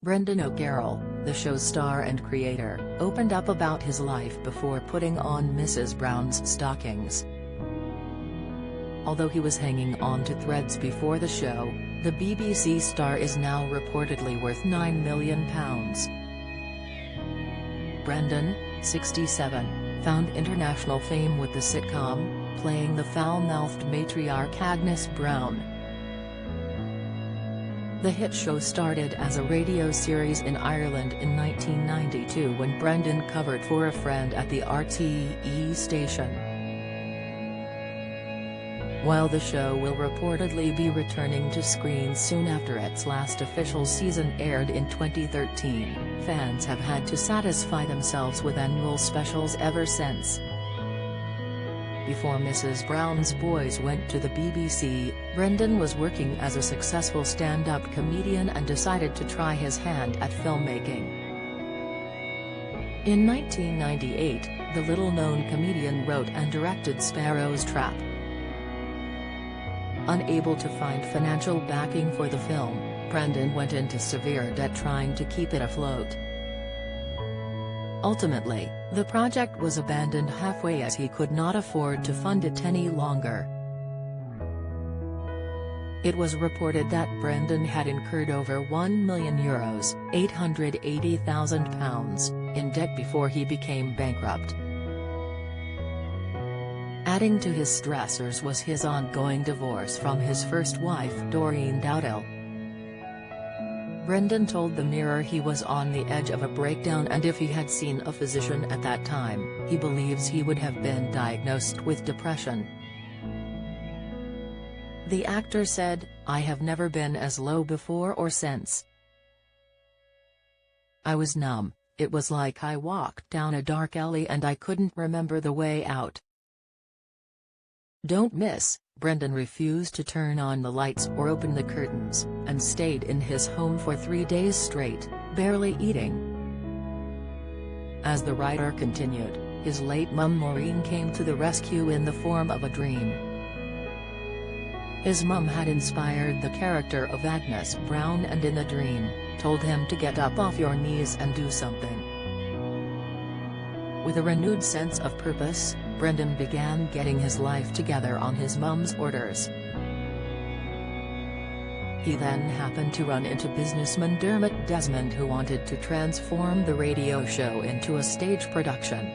Brendan O'Carroll, the show's star and creator, opened up about his life before putting on Mrs. Brown's stockings. Although he was hanging on to threads before the show, the BBC star is now reportedly worth £9 million. Brendan, 67, found international fame with the sitcom, playing the foul-mouthed matriarch Agnes Brown. The hit show started as a radio series in Ireland in 1992 when Brendan covered for a friend at the RTE station. While the show will reportedly be returning to screens soon after its last official season aired in 2013, fans have had to satisfy themselves with annual specials ever since. Before Mrs. Brown's Boys went to the BBC, Brendan was working as a successful stand-up comedian and decided to try his hand at filmmaking. In 1998, the little-known comedian wrote and directed Sparrow's Trap. Unable to find financial backing for the film, Brendan went into severe debt trying to keep it afloat. Ultimately, the project was abandoned halfway as he could not afford to fund it any longer. It was reported that Brendan had incurred over €1 million (£880,000) in debt before he became bankrupt. Adding to his stressors was his ongoing divorce from his first wife Doreen Dowdall. Brendan told the Mirror he was on the edge of a breakdown and if he had seen a physician at that time, he believes he would have been diagnosed with depression. The actor said, "I have never been as low before or since. I was numb, it was like I walked down a dark alley and I couldn't remember the way out." Don't miss, Brendan refused to turn on the lights or open the curtains, and stayed in his home for 3 days straight, barely eating. As the writer continued, his late mum Maureen came to the rescue in the form of a dream. His mum had inspired the character of Agnes Brown and in the dream, told him to get up off your knees and do something. With a renewed sense of purpose, Brendan began getting his life together on his mum's orders. He then happened to run into businessman Dermot Desmond, who wanted to transform the radio show into a stage production.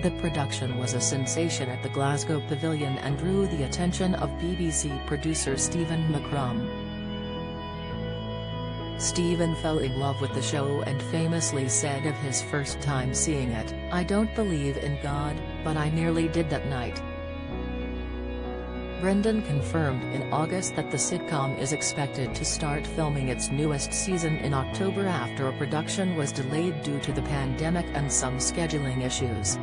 The production was a sensation at the Glasgow Pavilion and drew the attention of BBC producer Stephen McCrum. Stephen fell in love with the show and famously said of his first time seeing it, "I don't believe in God, but I nearly did that night." Brendan confirmed in August that the sitcom is expected to start filming its newest season in October after a production was delayed due to the pandemic and some scheduling issues.